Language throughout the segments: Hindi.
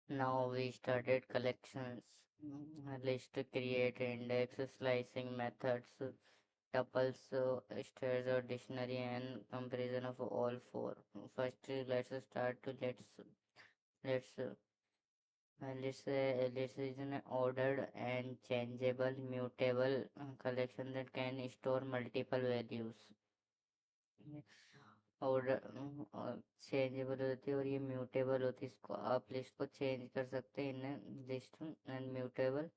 Now we started collections, list, create, index, slicing methods, tuples, stairs or dictionary, and comparison of all four. First, let's start to let's list is an ordered and changeable, mutable collection that can store multiple values. और चेंजेबल होती है और ये म्यूटेबल होती है, इसको आप लिस्ट को चेंज कर सकते हैं in list. And mutable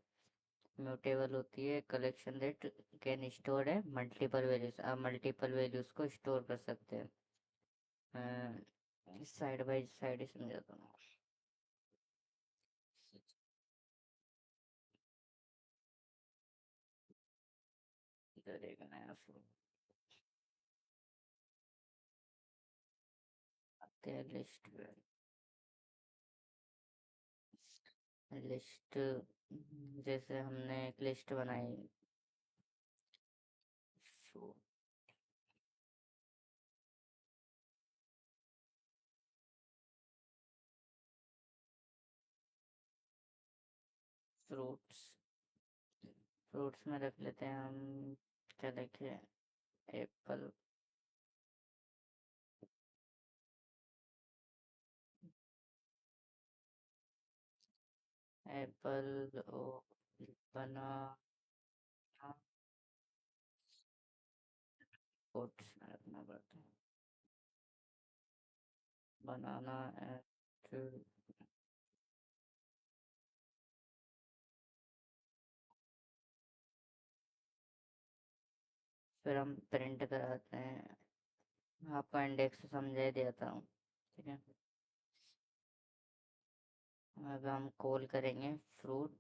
mutable होती है कलेक्शन दैट कैन स्टोर है मल्टीपल वैल्यूज, आप मल्टीपल वैल्यूज को स्टोर कर सकते हैं। साइड बाई साइड ही समझाता हूँ। इधर एक नया आते हैं लिस्ट लिस्ट जैसे हमने एक लिस्ट बनाई। फ्रूट्स फ्रूट्स में रख लेते हैं हम, क्या लिखे, एप्पल, एप्पल और बनाना। फ्रूट्स में रखना पड़ता है, बनाना एंड फिर हम प्रिंट कराते हैं। आपका इंडेक्स समझा दिया था, ठीक है। अब हम कॉल करेंगे फ्रूट,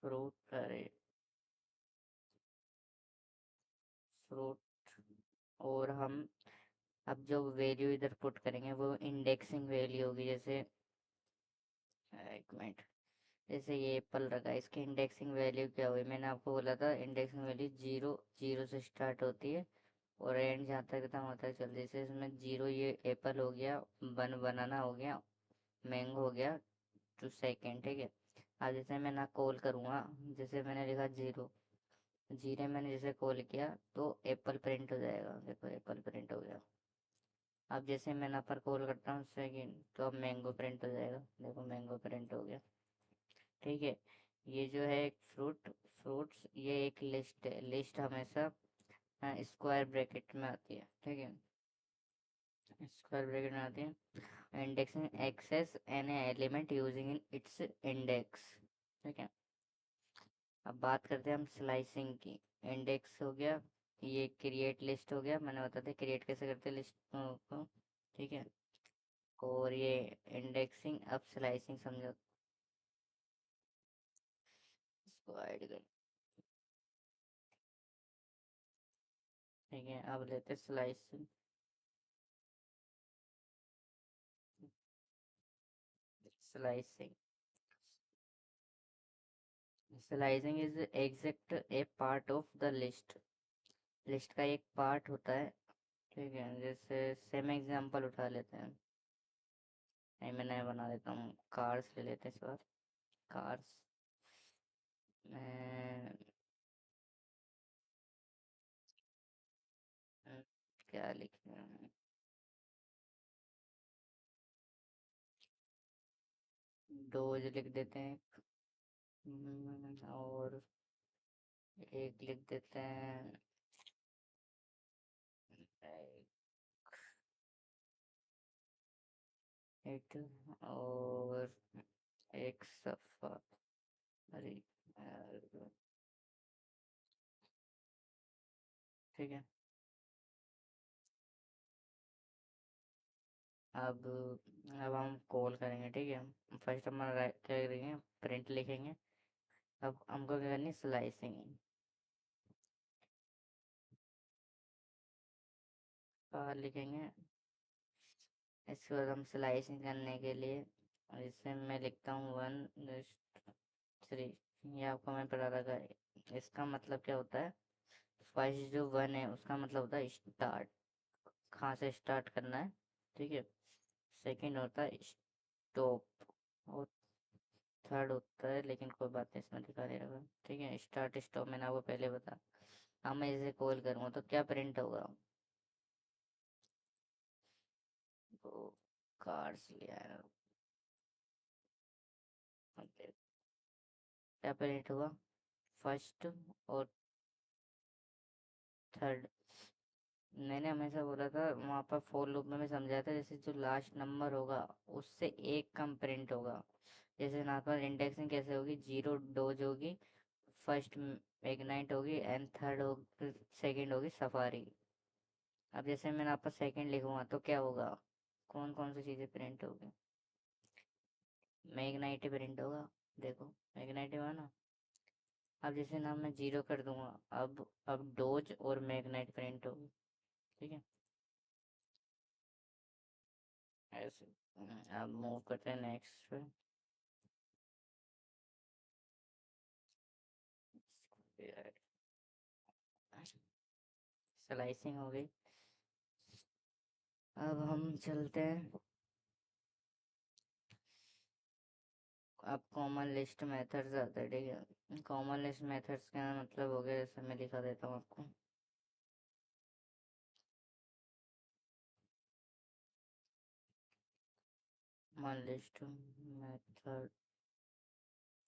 फ्रूट करे फ्रूट, और हम अब जो वैल्यू इधर पुट करेंगे वो इंडेक्सिंग वैल्यू होगी। जैसे एक मिनट, जैसे ये एप्पल रखा है, इसकी इंडेक्सिंग वैल्यू क्या हुई, मैंने आपको बोला था इंडेक्सिंग वैल्यू जीरो, जीरो से स्टार्ट होती है और एंड जहाँ तक खत्म होता है चल। जैसे इसमें जीरो ये एप्पल हो गया, वन बनाना हो गया, मैंगो हो गया, टू सेकेंड, ठीक है। अब जैसे मैं ना कॉल करूँगा, जैसे मैंने लिखा जीरो, जीरो मैंने जैसे कॉल किया तो एप्पल प्रिंट हो जाएगा, देखो एप्पल प्रिंट हो गया। अब जैसे मैं ना पर कॉल करता हूँ सेकेंड, तो अब मैंगो प्रिंट हो जाएगा, देखो मैंगो प्रिंट हो गया, ठीक है। ये जो है एक फ्रूट्स, ये एक लिस्ट है। लिस्ट हमेशा स्क्वायर ब्रैकेट में आती है, ठीक है, स्क्वायर ब्रैकेट में आती है। Indexing access an element using in its index, ठीक है। अब बात करते हैं हम स्लाइसिंग की। इंडेक्स हो गया, ये क्रिएट लिस्ट हो गया, मैंने बता दिया क्रिएट कैसे करते हैं लिस्ट को, ठीक है। और ये इंडेक्सिंग, अब स्लाइसिंग समझो, इसको ऐड कर, ठीक है। अब लेते slicing, slicing slicing is exact A part of the list, list का एक पार्ट होता है, ठीक है। जैसे सेम एग्जांपल उठा लेते हैं, नहीं मैं नया बना देता हूँ, कार्स ले लेते हैं इस बार। कार्स में क्या लिखे हैं, डोज लिख देते हैं, और एक लिख देते हैं, एक और एक सफा, अरे यार, ठीक है। अब अब हम कॉल करेंगे, ठीक है। फर्स्ट हम क्या करेंगे, प्रिंट लिखेंगे। अब हमको क्या करनी है, स्लाइसिंग बाहर लिखेंगे। इसके बाद हम स्लाइसिंग करने के लिए, इसे मैं लिखता हूँ वन थ्री, ये आपको मैं पढ़ा रखा है। इसका मतलब क्या होता है, फर्स्ट जो वन है उसका मतलब होता है स्टार्ट, कहाँ से स्टार्ट करना है, ठीक है। सेकंड होता है स्टॉप, और थर्ड होता है, लेकिन कोई बात नहीं, इसमें दिखा दे रहा है। ठीक है, स्टार्ट स्टॉप मैंने आपको पहले बता। अब मैं इसे कॉल करूँगा तो क्या प्रिंट होगा? वो कार्ड्स लिया है, क्या प्रिंट हुआ? फर्स्ट और थर्ड। मैंने हमेशा बोला था वहाँ पर फोर लूप में समझाया था, जैसे जो लास्ट नंबर होगा उससे एक कम प्रिंट होगा। जैसे यहाँ पर इंडेक्सिंग कैसे होगी, जीरो डोज होगी, फर्स्ट मैग्नाइट होगी, एंड थर्ड होगी, सेकंड होगी सफारी। अब जैसे मैंने आप सेकंड लिखूंगा तो क्या होगा? कौन कौन सी चीज़ें प्रिंट होगी? मैग्नाइट प्रिंट होगा। देखो, मैग्नाइट हुआ ना। अब जैसे नाम मैं जीरो कर दूंगा, अब डोज और मैग्नाइट प्रिंट होगी। ठीक है, ऐसे। अब मूव करते हैं नेक्स्ट पे। स्लाइसिंग हो गई। अब हम चलते हैं, अब कॉमन लिस्ट मेथड्स आते हैं। ठीक है, कॉमन लिस्ट मेथड्स का मतलब हो गया, जैसे मैं दिखा देता हूँ आपको। Common list method.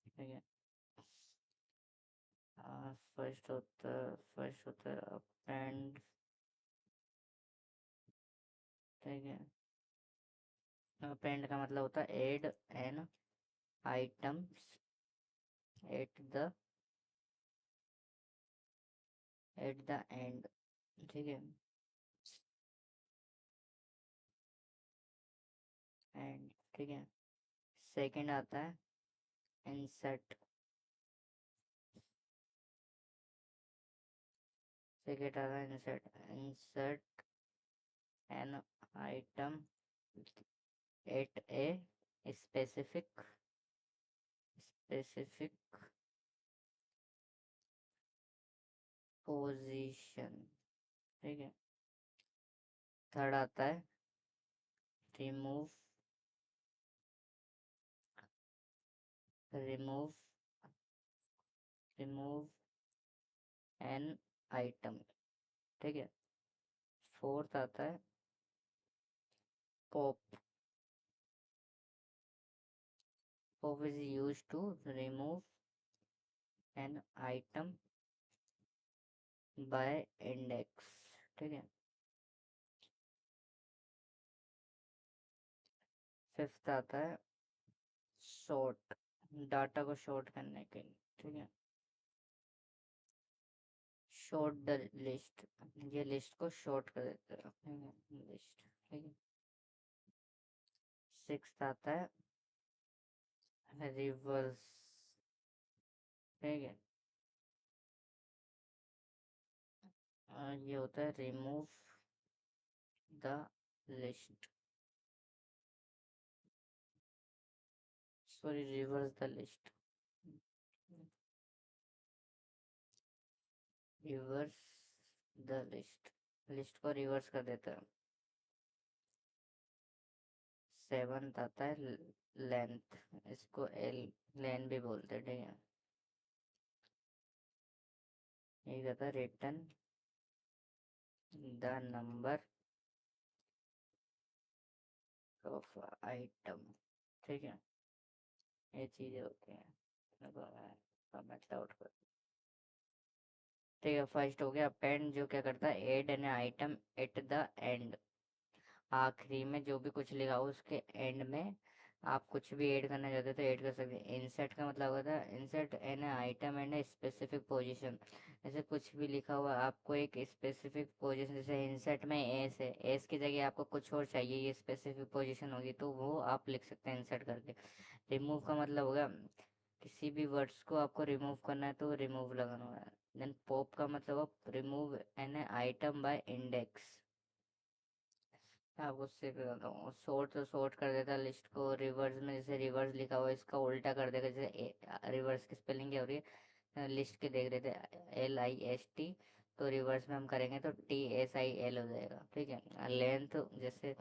ठीक है, फर्स्ट होता है अपेंड। ठीक है, अपेंड का मतलब होता है add an items at the end. ठीक है, एंड। ठीक है, सेकंड आता है इंसर्ट। सेकंड आता है insert, insert an item at a specific position. ठीक है, थर्ड आता है remove remove remove an item. ठीक है, फोर्थ आता है pop. Pop is use to remove an item by index. ठीक है, फिफ्थ आता है शॉर्ट, डाटा को शॉर्ट करने के लिए। ठीक है, शॉर्ट द लिस्ट, ये लिस्ट को शॉर्ट कर देते हैं। ठीक है, लिस्ट। ठीक है, सिक्स्थ आता है रिवर्स। ठीक है, ये होता है remove the list, sorry reverse the list, reverse the list, list को रिवर्स कर देता है। सेवंथ आता है लेंथ, इसको एल लेन भी बोलते हैं। ठीक है, ये कहता है return the number of item. ठीक है, ये चीजें होती हैं। कमेंट आउट कर। ठीक है, फर्स्ट हो गया अपेंड, जो क्या करता है add an item at the end. आखिरी में जो भी कुछ लिखा हो उसके एंड में आप कुछ भी ऐड करना चाहते हो तो ऐड कर सकते हैं। इंसर्ट का मतलब होता है insert an item and specific position. जैसे कुछ भी लिखा हुआ आपको एक स्पेसिफिक पोजीशन, जैसे इंसर्ट में एस है, एस की जगह आपको कुछ और चाहिए, ये स्पेसिफिक पोजीशन होगी तो वो आप लिख सकते हैं इंसर्ट करके। रिमूव का मतलब होगा किसी भी वर्ड्स को आपको रिमूव करना है तो रिमूव लगाना है। देन पॉप का मतलब remove an item by index. आपको उससे बताता हूँ, शॉर्ट तो शॉर्ट कर देता है लिस्ट को। रिवर्स में जैसे रिवर्स लिखा हुआ है इसका उल्टा कर देगा, जैसे रिवर्स की स्पेलिंग क्या हो रही है, लिस्ट के देख रहे थे LIST, तो रिवर्स में हम करेंगे तो TSIL हो जाएगा। ठीक है, लेंथ जैसे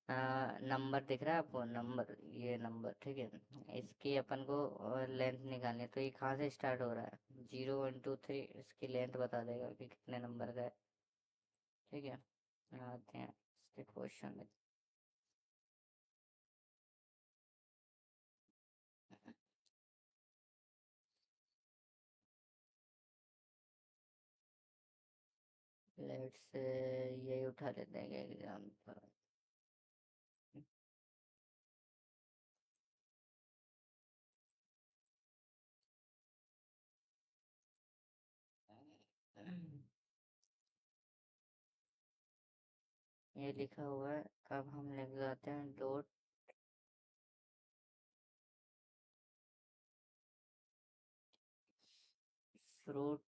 नंबर दिख रहा है आपको, नंबर, ये नंबर, ठीक है। इसकी अपन को लेंथ निकालनी है, तो ये कहाँ से स्टार्ट हो रहा है, 0 1 2 3, इसकी लेंथ बता देगा कि कितने नंबर का है, ठीक है। आते हैं इसके क्वेश्चन में। लेट्स से यही उठा लेते हैं एग्जाम्पल। ये लिखा हुआ है, अब हम लिख जाते हैं dot fruit,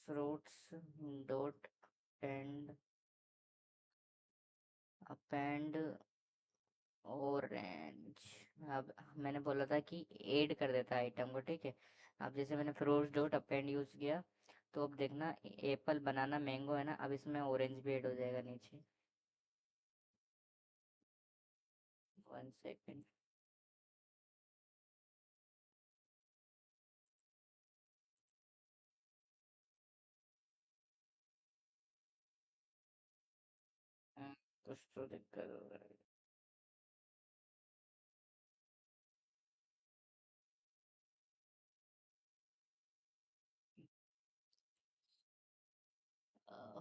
fruits dot and append orange. अब मैंने बोला था कि ऐड कर देता है आइटम को, ठीक है। अब जैसे मैंने फ्रूट्स डॉट अपेंड यूज किया, तो अब देखना एप्पल बनाना मैंगो है ना, अब इसमें ऑरेंज भी ऐड हो जाएगा नीचे। 1 सेकेंड। कुछ तो दिक्कत हो रहा है।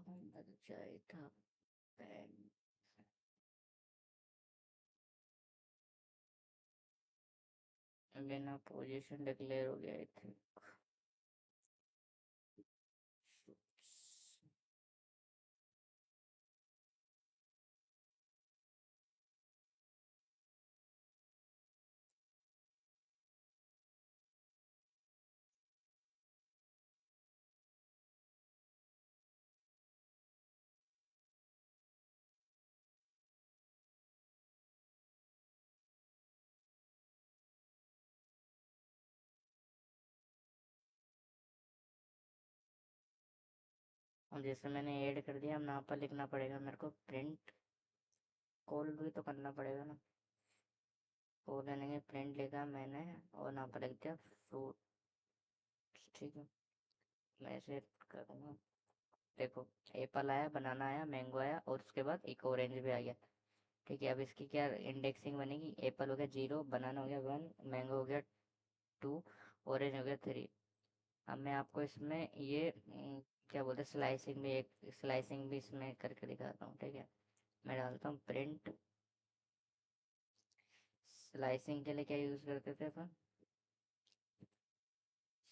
होना तो चाहिए था पेन। बिना पोजीशन डिक्लेयर हो गया, आई थिंक। अब जैसे मैंने ऐड कर दिया, अब यहाँ पर लिखना पड़ेगा मेरे को प्रिंट, कॉल भी तो करना पड़ेगा ना। कॉल लेंगे, प्रिंट लिखा मैंने और यहाँ पर लिख दिया फ्रूट, ठीक है। मैं इसे करूँगा, देखो एप्पल आया, बनाना आया, मैंगो आया, और उसके बाद एक ऑरेंज भी आ गया, ठीक है। अब इसकी क्या इंडेक्सिंग बनेगी, एप्पल हो गया 0, बनाना हो गया 1, मैंगो हो गया 2, ऑरेंज हो गया 3। अब मैं आपको इसमें ये क्या बोलते हैं, स्लाइसिंग भी, एक स्लाइसिंग भी इसमें करके दिखाता हूँ, ठीक है। मैं डालता हूँ प्रिंट। स्लाइसिंग के लिए क्या यूज़ करते थे अपन,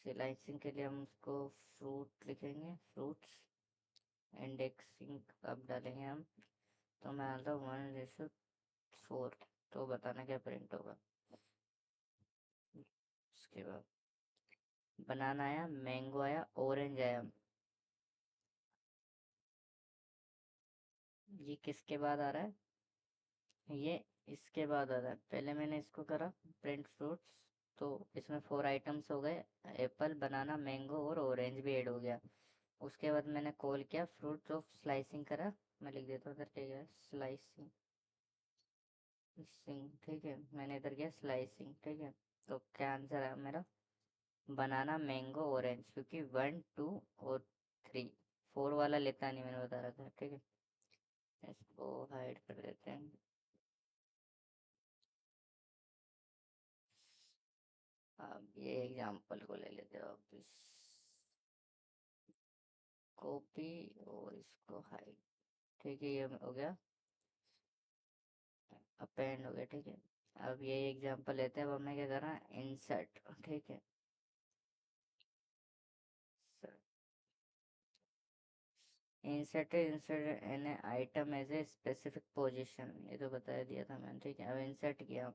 स्लाइसिंग के लिए हम उसको फ्रूट लिखेंगे, फ्रूट्स। इंडेक्सिंग अब डालेंगे हम, तो मैं डालता हूँ 1:4, तो बताना क्या प्रिंट होगा। उसके बाद बनाना आया, मैंगो आया, ऑरेंज आया, ये किसके बाद आ रहा है, ये इसके बाद आ रहा है। पहले मैंने इसको करा प्रिंट फ्रूट्स, तो इसमें 4 आइटम्स हो गए, एप्पल, बनाना, मैंगो और ऑरेंज भी ऐड हो गया। उसके बाद मैंने कॉल किया फ्रूट्स ऑफ स्लाइसिंग करा, मैं लिख देता हूँ इधर, ठीक है, स्लाइसिंग, सिंग, ठीक है। मैंने इधर किया स्लाइसिंग, ठीक है। तो क्या आंसर है मेरा, बनाना, मैंगो, ऑरेंज, क्योंकि 1 2 और 3, 4 वाला लेता नहीं, मैंने बता रखा है, ठीक है। इसको हाइड कर देते हैं। अब ये एग्जाम्पल को ले लेते हो वापस, कॉपी, और इसको हाइड, ठीक है, ये हो गया, अपेंड हो गया, ठीक है। अब ये एग्जाम्पल लेते हैं, अब हमें क्या करना है, इंसर्ट, ठीक है। Insert, insert an item as a specific position, ये तो बता दिया था मैंने, ठीक है। अब इंसर्ट किया,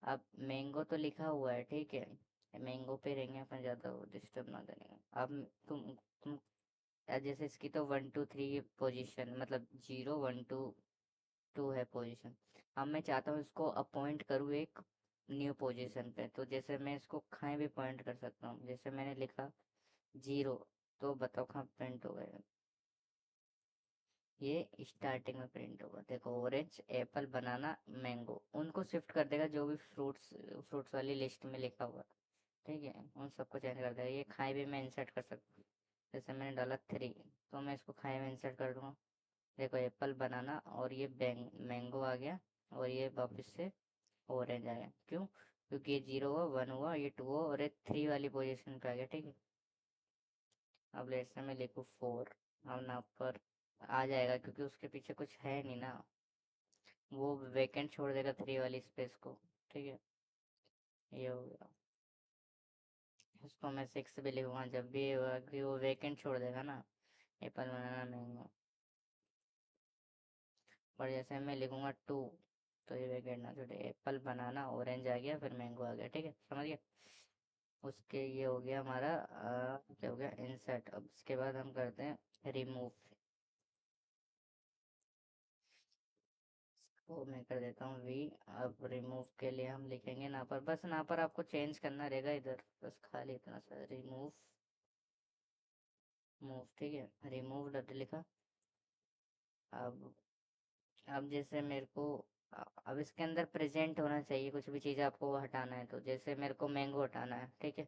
अब मैंगो तो लिखा हुआ है, ठीक है, मैंगो पे रहेंगे अपन, ज़्यादा डिस्टर्ब ना करेंगे। अब तुम जैसे इसकी तो 1 2 3 पोजीशन, मतलब 0 1 2 2 है पोजीशन। अब मैं चाहता हूँ इसको अपॉइंट करूँ एक न्यू पोजीशन पे, तो जैसे मैं इसको कहीं भी पॉइंट कर सकता हूँ, जैसे मैंने लिखा 0, तो बताओ कहाँ प्रिंट हो गया, ये स्टार्टिंग में प्रिंट होगा, देखो ऑरेंज एप्पल बनाना मैंगो, उनको शिफ्ट कर देगा जो भी फ्रूट्स फ्रूट्स वाली लिस्ट में लिखा हुआ, ठीक है, उन सबको चेंज कर देगा। ये खाए भी मैं इंसर्ट कर सकता हूँ, जैसे मैंने डाला 3, तो मैं इसको खाए में इंसर्ट कर दूंगा। देखो एप्पल बनाना और ये मैंगो आ गया, और ये वापस से ऑरेंज आ गया। क्यों? क्योंकि ये 0 हुआ, 1 हुआ, ये 2 हुआ, और ये 3 वाली पोजीशन पे आ गया, ठीक है। अब लेट्स से मैं लिखूँ 4, अब ना पर आ जाएगा क्योंकि उसके पीछे कुछ है नहीं ना, वो वेकेंट छोड़ देगा 3 वाली स्पेस को, ठीक है। ये हो गया। इसको मैं 6 भी लिखूंगा, जब भी ये होगा कि वो वेकेंट छोड़ देगा ना, एप्पल बनाना मैंगो। और जैसे मैं लिखूंगा 2, तो ये वेकेंट ना छोड़े, एप्पल बनाना ऑरेंज आ गया, फिर मैंगो आ गया, ठीक है, समझ गया। उसके ये हो गया हमारा क्या हो गया, इंसर्ट। अब इसके बाद हम करते हैं रिमूव। वो मैं कर देता हूँ वी। अब रिमूव के लिए हम लिखेंगे यहाँ पर, बस यहाँ पर आपको चेंज करना रहेगा इधर, बस खाली इतना सा, रिमूव मूव, ठीक है, रिमूव डट लिखा। अब अब जैसे मेरे को अब इसके अंदर प्रेजेंट होना चाहिए, कुछ भी चीज़ आपको हटाना है, तो जैसे मेरे को मैंगो हटाना है, ठीक है,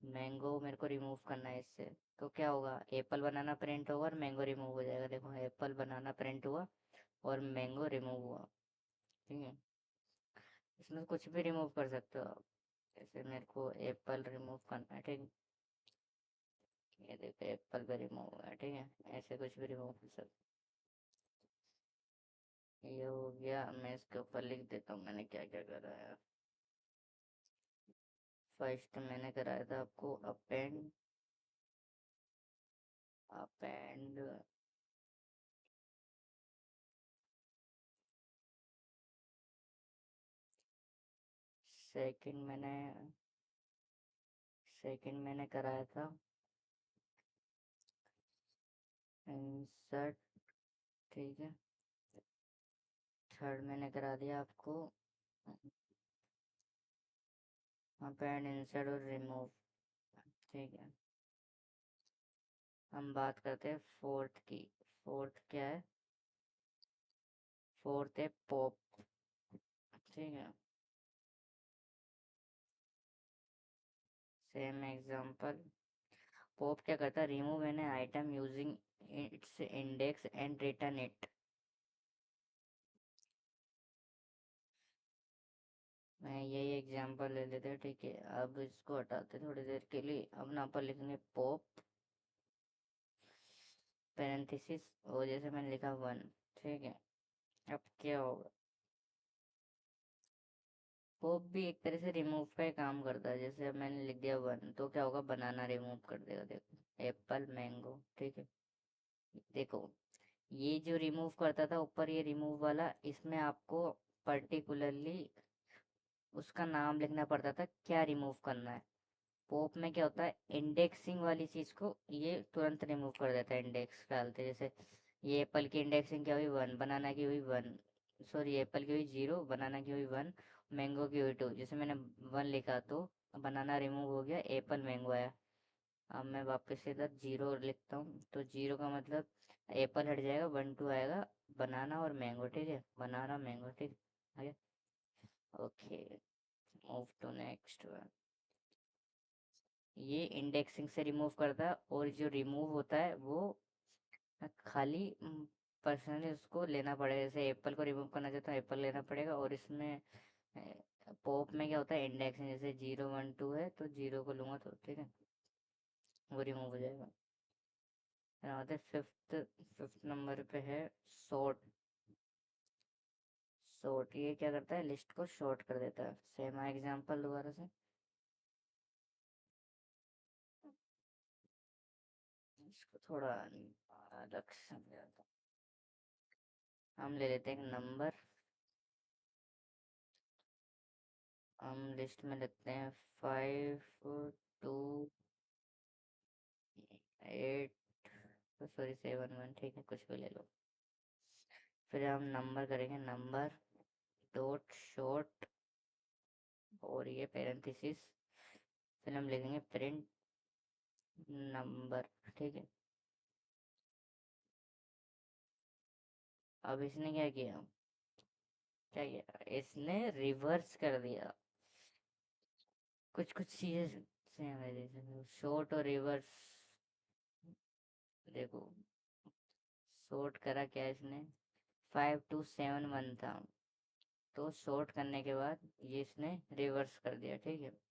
मैंगो मेरे को रिमूव करना है इससे। तो क्या होगा, एप्पल बनाना प्रिंट होगा और मैंगो रिमूव हो जाएगा। देखो एप्पल बनाना प्रिंट हुआ और मैंगो रिमूव हुआ, ठीक है। इसमें कुछ भी रिमूव कर सकते हो आप, जैसे मेरे को एप्पल रिमूव करना है, ठीक है, ये देखो एप्पल का रिमूव हुआ है, ठीक है, ऐसे कुछ भी रिमूव कर सकते। ये हो गया, मैं इसके ऊपर लिख देता हूँ मैंने क्या क्या करा है। फर्स्ट मैंने कराया था आपको अपेंड, अपेंड सेकंड मैंने सेकंड मैंने कराया था इंसर्ट, ठीक है। थर्ड मैंने करा दिया आपको अपेंड इंसर्ट और रिमूव, ठीक है। हम बात करते हैं फोर्थ की। फोर्थ क्या है? फोर्थ है पॉप, ठीक है। सेम एग्जांपल, पॉप क्या करता है, remove an item using its index and return it. मैं यही एग्जांपल ले लेते हैं, ठीक है। अब इसको हटाते हैं थोड़ी देर के लिए। अब यहाँ पर लिखेंगे पॉप पैरेंथेसिस, और जैसे मैंने लिखा 1, ठीक है। अब क्या होगा, पॉप भी एक तरह से रिमूव का ही काम करता है। जैसे अब मैंने लिख दिया 1, तो क्या होगा, बनाना रिमूव कर देगा, देखो एप्पल मैंगो, ठीक है। देखो ये जो रिमूव करता था ऊपर, ये रिमूव वाला, इसमें आपको पर्टिकुलरली उसका नाम लिखना पड़ता था क्या रिमूव करना है। पॉप में क्या होता है, इंडेक्सिंग वाली चीज को ये तुरंत रिमूव कर देता है, इंडेक्स डालते, जैसे ये एप्पल की इंडेक्सिंग क्या हुई 1, बनाना की हुई 1, सॉरी एप्पल की हुई 0, बनाना की हुई 1, मैंगो की हुई 2। जैसे मैंने 1 लिखा तो बनाना रिमूव हो गया, एप्पल मैंगो आया। अब मैं वापस से इधर 0 लिखता हूँ, तो 0 का मतलब एप्पल हट जाएगा, 1 2 आएगा, बनाना और मैंगो, ठीक है, बनाना मैंगो, ठीक है। Okay, move to next one. ये इंडेक्सिंग से रिमूव करता है, और जो रिमूव होता है वो खाली पर्सनली उसको लेना पड़ेगा। जैसे एप्पल को रिमूव करना चाहता हूँ, एप्पल लेना पड़ेगा, और इसमें पॉप में क्या होता है, इंडेक्सिंग, जैसे 0 1 2 है तो 0 को लूंगा, तो ठीक है, वो रिमूव हो जाएगा। फिर फिफ्थ फिफ्थ नंबर पे है सॉर्ट। सॉर्ट ये क्या करता है, लिस्ट को शॉर्ट कर देता है। सेम एग्जांपल दोबारा से, इसको थोड़ा अलग समझाता हूँ। हम ले लेते हैं नंबर, हम लिस्ट में लेते हैं 5 2 8, सॉरी 7 1, ठीक है, कुछ भी ले लो। फिर हम नंबर करेंगे, नंबर डॉट शॉर्ट, और ये पैरेंथेसिस, फिर हम लिखेंगे प्रिंट नंबर, ठीक है। अब इसने क्या किया, क्या किया, इसने रिवर्स कर दिया। कुछ कुछ चीजें सेम है, जैसे शॉर्ट और रिवर्स। देखो, शॉर्ट करा क्या इसने, 5271 था, तो शॉर्ट करने के बाद ये इसने रिवर्स कर दिया, ठीक है।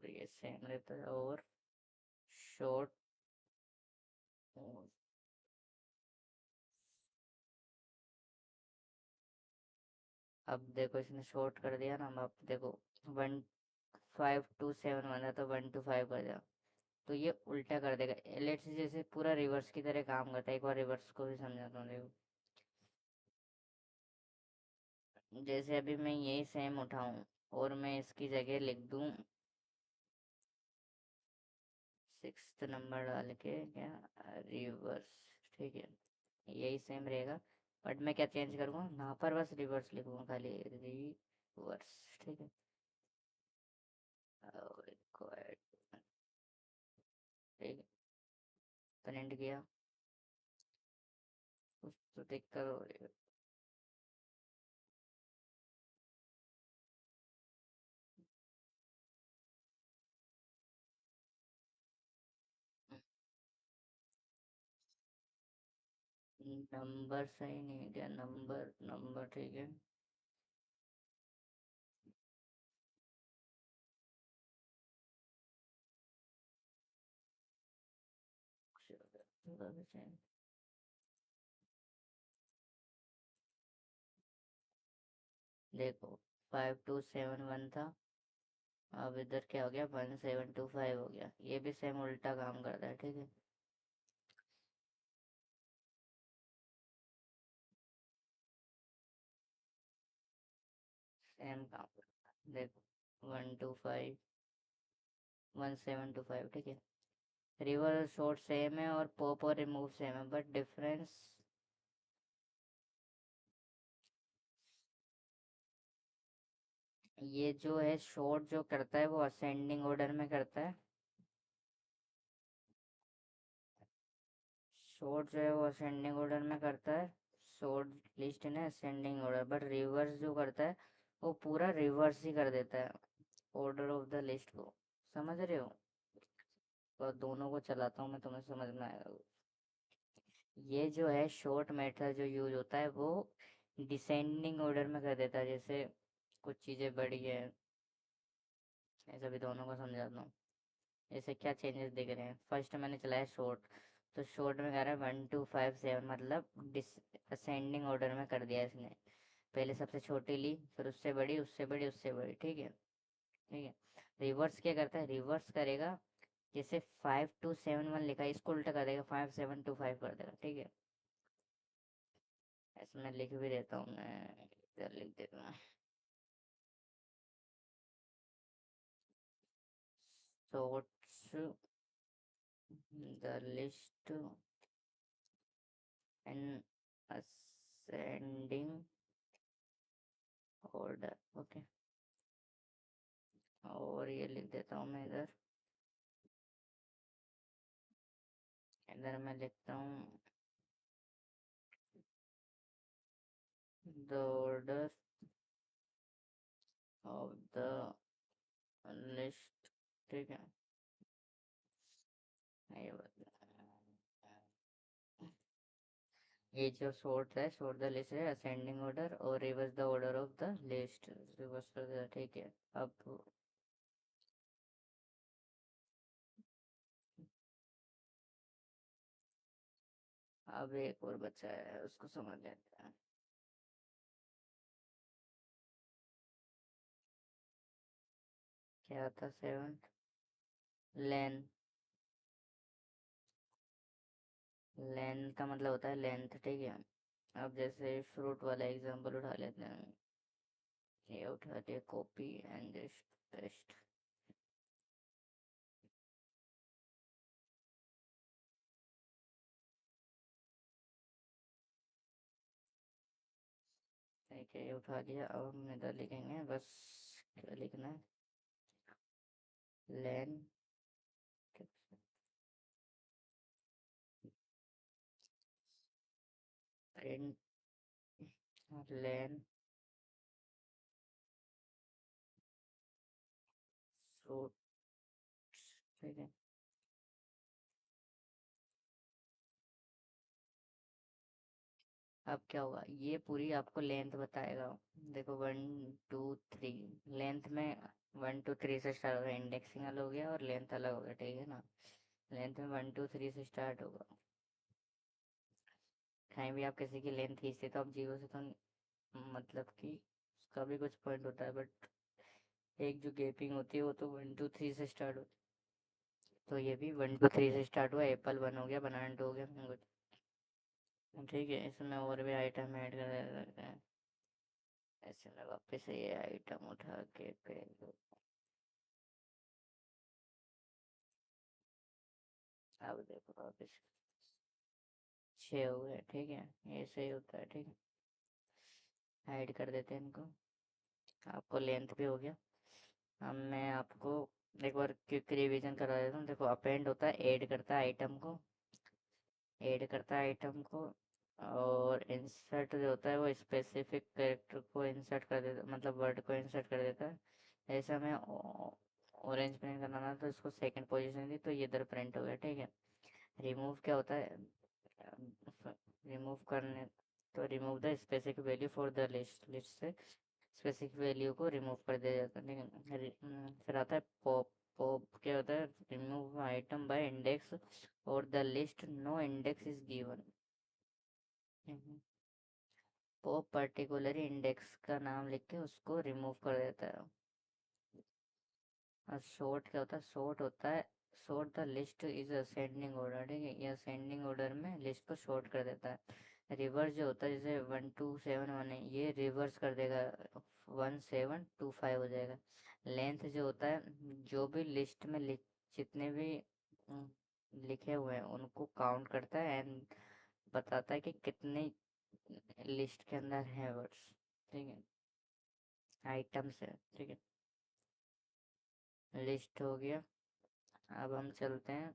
ये सेम रहता है, और शॉर्ट, अब देखो इसने शॉर्ट कर दिया ना, अब देखो 15271 है, तो 125 कर दिया, तो ये उल्टा कर देगा। लेट्स से जैसे पूरा रिवर्स की तरह काम करता है, एक बार रिवर्स को भी समझाता हूँ, देखो। जैसे अभी मैं यही सेम उठाऊं और मैं इसकी जगह लिख दूं 6th नंबर डाल के क्या, रिवर्स, ठीक है, यही सेम रहेगा। बट मैं क्या चेंज करूँगा, यहाँ पर बस रिवर्स लिखूंगा खाली, रिवर्स, ठीक है। रिक्वायर्ड, ठीक है, प्रिंट किया, कुछ तो दिक्कत हो रही है। नंबर सही नहीं क्या, नंबर नंबर ठीक है। थोड़ा सा change। देखो 5271 था, अब इधर क्या हो गया, 1725 हो गया, ये भी सेम उल्टा काम करता है, ठीक है। सेम काम करता है, देखो 1725, ठीक है। रिवर्स शॉर्ट सेम है और पॉप और रिमूव सेम है, बट डिफरेंस, ये जो है शॉर्ट जो करता है वो असेंडिंग ऑर्डर में करता है। शॉर्ट जो है वो असेंडिंग ऑर्डर में करता है, शॉर्ट लिस्ट है ना असेंडिंग ऑर्डर, बट रिवर्स जो करता है वो पूरा रिवर्स ही कर देता है ऑर्डर ऑफ द लिस्ट को, समझ रहे हो। और दोनों को चलाता हूँ मैं, तुम्हें समझ में आएगा। ये जो है शॉर्ट मेथड जो यूज होता है वो डिसेंडिंग ऑर्डर में कर देता है, जैसे कुछ चीज़ें बड़ी है, ऐसा भी दोनों को समझाता हूँ। जैसे क्या चेंजेस दिख रहे हैं, फर्स्ट मैंने चलाया शॉर्ट, तो शॉर्ट में कह रहा है 1257, मतलब डिस असेंडिंग ऑर्डर में कर दिया इसने। पहले सबसे छोटी ली, फिर उससे बड़ी, उससे बड़ी, उससे बड़ी, ठीक है, ठीक है। रिवर्स क्या करता है, रिवर्स करेगा, जैसे 5271 लिखा है इसको उल्टा कर देगा, 5725 कर देगा, ठीक है। इसमें लिख भी देता हूँ मैं, इधर लिख देता हूँ, sorts the list in ascending order, okay. और ये लिख देता हूँ मैं इधर, इधर मैं लिखता हूँ the order of the list, ठीक है। ये ये जो sort है, sort the list है ascending order, और reverse the order of the list, reverse कर दिया, ठीक है। अब अब एक और बचा है, उसको समझ लेते हैं। क्या था 7, लेन, लेन का मतलब होता है लेंथ, ठीक है। अब जैसे फ्रूट वाला एग्जांपल उठा लेते हैं, ये उठा लिया कॉपी एंड जस्ट पेस्ट, ठीक है, ये उठा लिया। अब हम इधर लिखेंगे बस, क्या लिखना है, लेन प्रिंट लेन फ्रूट, ठीक है। अब क्या होगा, ये पूरी आपको लेंथ बताएगा। देखो 1 2 3, लेंथ में 1 2 3 से स्टार्ट होगा, इंडेक्सिंग अलग हो गया और लेंथ अलग हो गया, ठीक है ना। लेंथ में 1 2 3 से स्टार्ट होगा। कहीं भी आप किसी की लेंथ खींचते तो आप 0 से तो मतलब कि उसका भी कुछ पॉइंट होता है, बट एक जो गैपिंग होती है वो तो 1 2 3 से स्टार्ट होती है। तो ये भी 1 2 3 से स्टार्ट हुआ, एप्पल 1 हो गया, बनाना 2 हो गया, ठीक है। इसमें और भी आइटम ऐड कर सकते हैं। ऐसे में वापस से ये आइटम उठा के पे अब देखो वापस 6 हो गए, ठीक है। ये सही होता है, ठीक है। ऐड कर देते हैं इनको। आपको लेंथ भी हो गया। अब मैं आपको एक बार क्विक रिवीजन करा देता हूँ। देखो अपेंड होता है, ऐड करता है आइटम को, ऐड करता है आइटम को। और इंसर्ट जो होता है वो स्पेसिफिक कैरेक्टर को इंसर्ट कर देता, मतलब वर्ड को इंसर्ट कर देता है। जैसे हमें ऑरेंज प्रिंट करना था तो इसको सेकंड पोजीशन दी तो ये इधर प्रिंट हो गया, ठीक है। रिमूव क्या होता है, रिमूव करने, तो remove the specific value for the list, list से स्पेसिफिक वैल्यू को रिमूव कर दिया जाता है, ठीक है। फिर आता है पॉप। पॉप क्या होता है, रिमूव आइटम बाय इंडेक्स और the list no index is given. Pop particular index का नाम लिख के उसको रिमूव कर देता है। और सॉर्ट क्या होता है, सॉर्ट होता है, sort the list is ascending order, ठीक है। ये असेंडिंग ऑर्डर में लिस्ट को सॉर्ट कर देता है। रिवर्स जो होता है, जैसे 1 2 7 1 है, ये रिवर्स कर देगा, 1 7 2 5 हो जाएगा। लेंथ जो होता है, जो भी लिस्ट में जितने भी लिखे हुए हैं उनको काउंट करता है एंड बताता है कि कितने लिस्ट के अंदर है वर्ड्स, ठीक है, आइटम्स है, ठीक है। लिस्ट हो गया। अब हम चलते हैं,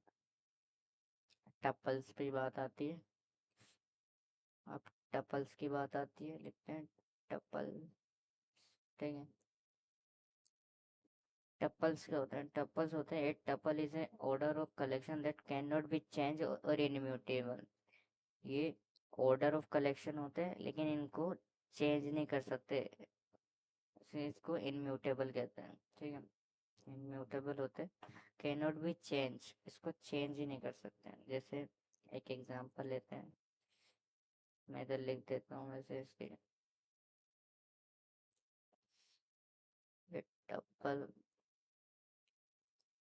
टपल्स पे बात आती है। अब टपल्स की बात आती है, लिखते हैं टपल, ठीक है। टपल्स क्या होता है, टपल्स होते हैं, एक tuple is a order of collection that can not B change और इनम्यूटेबल। ये ऑर्डर ऑफ कलेक्शन होते हैं लेकिन इनको चेंज नहीं कर सकते, इसलिए इसको इनम्यूटेबल कहते हैं, ठीक है। इम्यूटेबल होते कैन नॉट बी चेंज, इसको चेंज ही नहीं कर सकते हैं। जैसे एक एग्जांपल लेते हैं, मैं इधर लिख देता हूँ वैसे इसके, tuple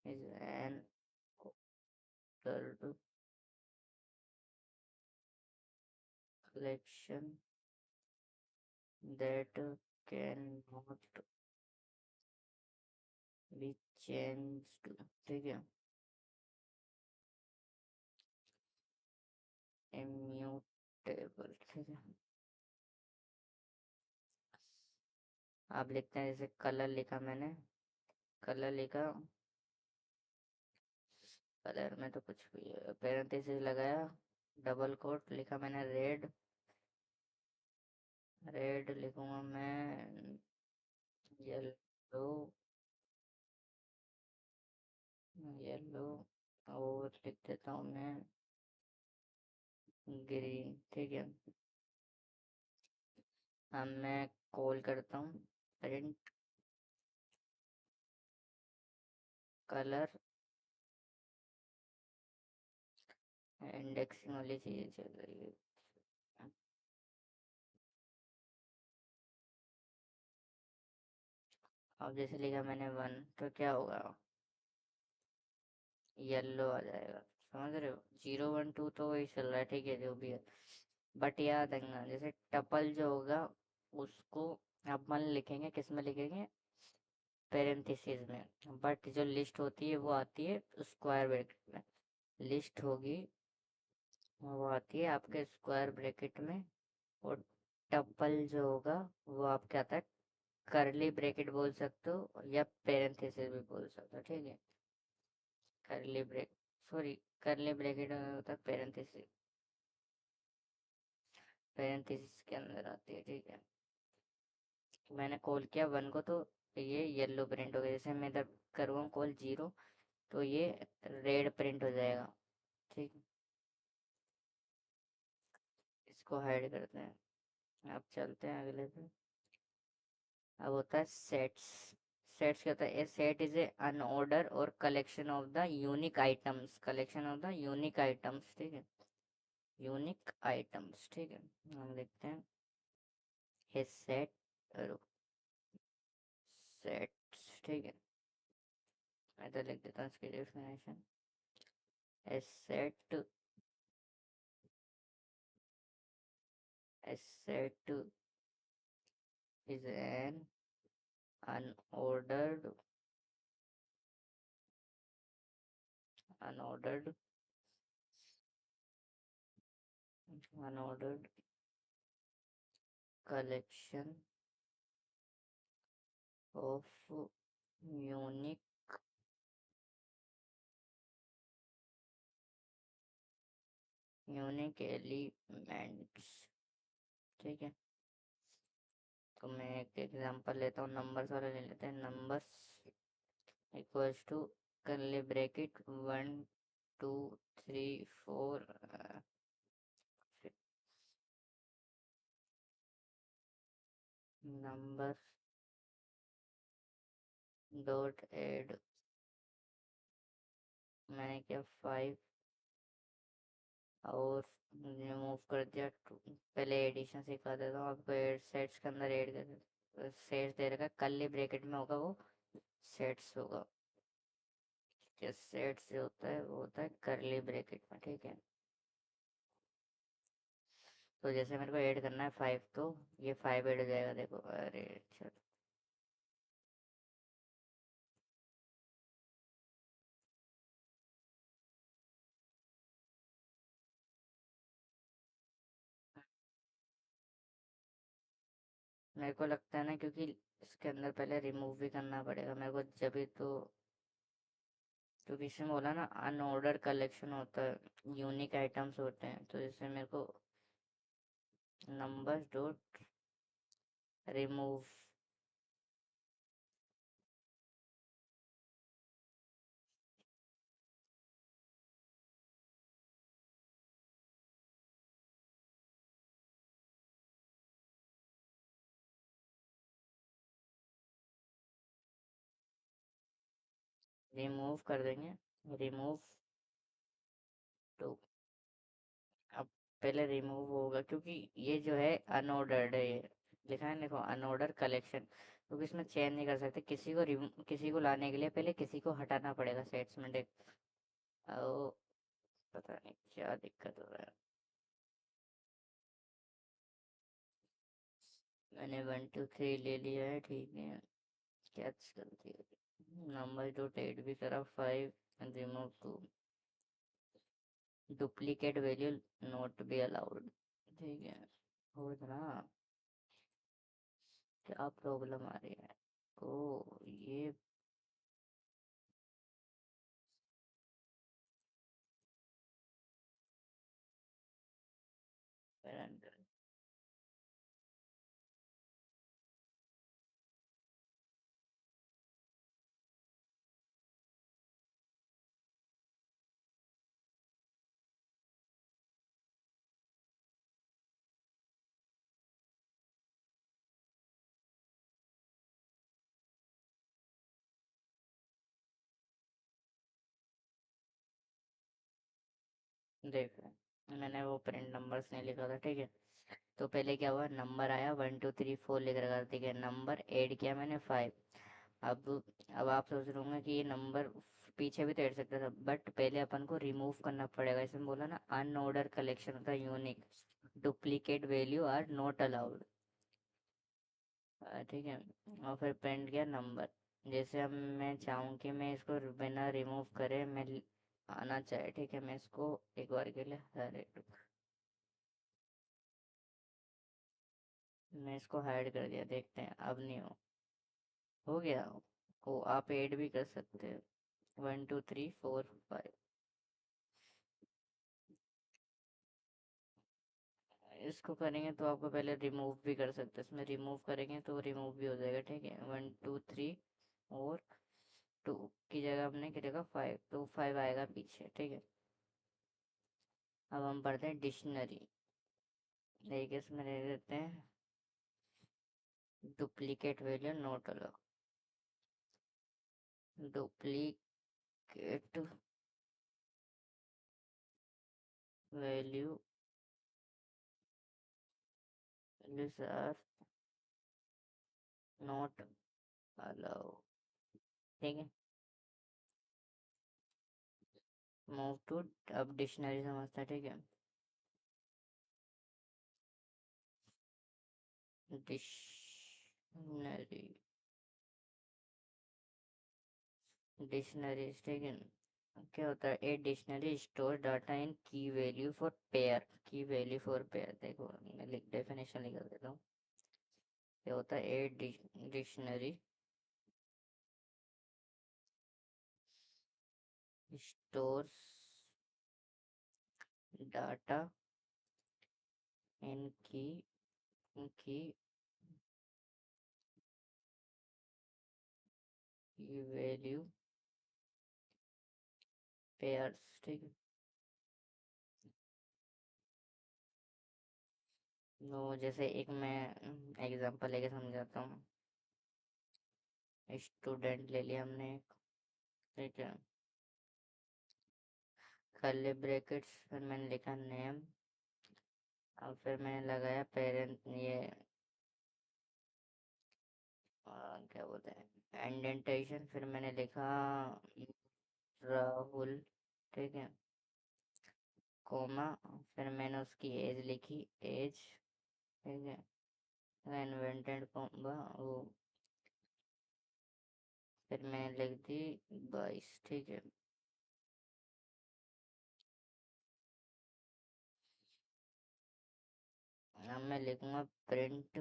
is an ordered collection that cannot be changed, ठीक है। इम्यूटेबल, ठीक है। आप लिखते हैं, जैसे कलर लिखा मैंने, कलर लिखा, कलर में तो कुछ भी पैरेंथेसिस लगाया, डबल कोट लिखा मैंने रेड, रेड लिखूंगा मैं, येलो, येलो, और लिख देता हूँ मैं ग्रीन, ठीक है। अब मैं कॉल करता हूँ प्रिंट कलर, इंडेक्सिंग वाली चीज़ें चल रही है। अब जैसे लिखा मैंने 1 तो क्या होगा, येलो आ जाएगा, समझ रहे हो। 0 1 2 तो वही चल रहा है, ठीक है, जो भी है। बट याद रखना, जैसे टपल जो होगा उसको आप मन लिखेंगे, किस में लिखेंगे, पेरेंथेसिस में। बट जो लिस्ट होती है वो आती है स्क्वायर ब्रैकेट में, लिस्ट होगी वो आती है आपके स्क्वायर ब्रैकेट में। और टपल जो होगा वो आपके आता है करली ब्रैकेट बोल सकते हो या पेरेंथेसिस भी बोल सकते हो, ठीक है। करली ब्रेक सॉरी करली ब्रैकेट होता है पेरेंथेसिस, पेरेंथेसिस के अंदर आती है, ठीक है। मैंने कॉल किया 1 को तो ये येलो प्रिंट हो गया, जैसे मैं इधर करूँगा कॉल 0 तो ये रेड प्रिंट हो जाएगा, ठीक है। इसको हाइड करते हैं, अब चलते हैं अगले पे। अब होता है सेट्स। सेट्स क्या होता है? ए सेट इज ए अनऑर्डर और collection of the unique items, collection of the unique items, ठीक है। यूनिक आइटम्स, ठीक है। हम देखते हैं ए सेट, सेट्स, ठीक है। मैं तो लिख देता हूँ इसकी definition. A set, A set is an unordered unordered unordered collection of unique unique elements, ठीक है। तो मैं एक एग्जांपल लेता हूँ, नंबर्स वाला ले लेते हैं। Numbers equals to curly bracket 1 2 3 4 number dot add, मैंने किया 5 और रिमूव कर दिया 2। पहले एडिशन सिखा देता हूँ आपको, एड सेट्स के अंदर ऐड कर सेट्स दे रखा है, कर्ली ब्रैकेट में होगा वो सेट्स होगा, क्या सेट्स जो होता है वो होता है करली ब्रैकेट में, ठीक है। तो जैसे मेरे को ऐड करना है 5 तो ये 5 ऐड हो जाएगा, देखो, अरे अच्छा। मेरे को लगता है ना, क्योंकि इसके अंदर पहले रिमूव भी करना पड़ेगा मेरे को जब भी तो, क्योंकि इसमें बोला ना अनऑर्डर कलेक्शन होता है, यूनिक आइटम्स होते हैं, तो इसमें मेरे को नंबर्स डॉट रिमूव, रिमूव कर देंगे, रिमूव टू। अब पहले रिमूव होगा क्योंकि ये जो है अनऑर्डर्ड है, ये लिखा है देखो अनऑर्डर कलेक्शन, क्योंकि इसमें चेंज नहीं कर सकते, किसी को लाने के लिए पहले किसी को हटाना पड़ेगा सेट्स में, देख। ओ, पता नहीं क्या दिक्कत हो रहा है। मैंने 1 2 3 ले लिया है, ठीक है। क्या गलती है, नंबर डॉट एड भी करा 5 remove two, duplicate value not be allowed, ठीक है। हो ना, क्या प्रॉब्लम आ रही है को ये, पैरेंटल, देख मैंने वो प्रिंट नंबर्स नहीं लिखा था, ठीक है। तो पहले क्या हुआ, नंबर आया 1 2 3 4 लिख रखा था, ठीक है। नंबर ऐड किया मैंने 5। अब अब आप सोच रहे होंगे कि ये नंबर पीछे भी तो ऐड सकता था, बट पहले अपन को रिमूव करना पड़ेगा, इसमें बोला ना अनऑर्डर कलेक्शन होता है unique, duplicate value are not allowed, ठीक है। और फिर प्रिंट किया नंबर, जैसे अब मैं चाहूँ कि मैं इसको बिना रिमूव करे मैं आना चाहे, ठीक है। मैं इसको एक बार के लिए, अरे मैं इसको हाइड कर दिया, देखते हैं अब नहीं हो गया। को आप ऐड भी कर सकते हैं, 1 2 3 4 5। इसको करेंगे तो आपको पहले रिमूव भी कर सकते हैं, इसमें रिमूव करेंगे तो रिमूव भी हो जाएगा। ठीक है, 1 2 3 और 2 की जगह हमने क्या रखा 5, तो 5 आएगा पीछे। ठीक है, अब हम पढ़ते हैं डिक्शनरी। देखिए इसमें ले लेते हैं duplicate value not allow. Duplicate value are not allow. ठीक है, मूव टू, अब डिक्शनरी समझते हैं। ठीक है, डिक्शनरी, डिक्शनरीज। ठीक है, क्या होता है, a dictionary store data in की वैल्यू फॉर पेयर। की वैल्यू फॉर पेयर, देखो मैं डेफिनेशन लिख देता हूँ। क्या होता है, a dictionary stores data in की वैल्यू पेयर्स। ठीक है, तो जैसे एक मैं एग्जांपल लेके समझाता हूँ। स्टूडेंट ले लिया हमने एक। ठीक है, कर्ली ब्रैकेट्स, फिर मैंने लिखा नेम, और फिर मैंने लगाया पेरेंट, ये क्या बोलते हैं इंडेंटेशन, फिर मैंने लिखा राहुल। ठीक है, कोमा, फिर मैंने उसकी एज लिखी, एज। ठीक है, इन्वेंटेड कोमा वो, फिर मैंने लिख दी 22। ठीक है, अब मैं लिखूंगा प्रिंट,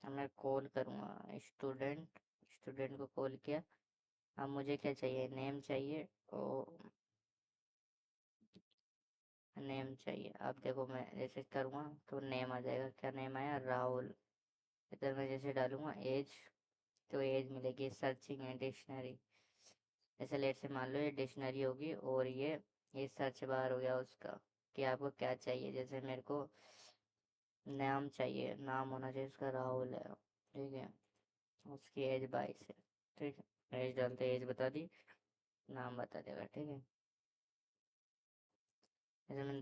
अब मैं कॉल करूंगा स्टूडेंट, स्टूडेंट को कॉल किया। अब मुझे क्या चाहिए, नेम चाहिए, और नेम चाहिए। अब देखो मैं जैसे करूँगा तो नेम आ जाएगा, क्या नेम आया, राहुल। इधर मैं जैसे डालूंगा एज, तो एज मिलेगी, सर्चिंग है डिक्शनरी। जैसे लेट से मान लो ये डिक्शनरी होगी, और ये सर्च बार हो गया उसका, कि आपको क्या चाहिए। जैसे मेरे को नाम चाहिए, नाम होना चाहिए उसका राहुल है। ठीक है, उसकी एज 22 है। ठीक है, एज डालते एज बता दी, नाम बता देगा। ठीक है, जैसे मैं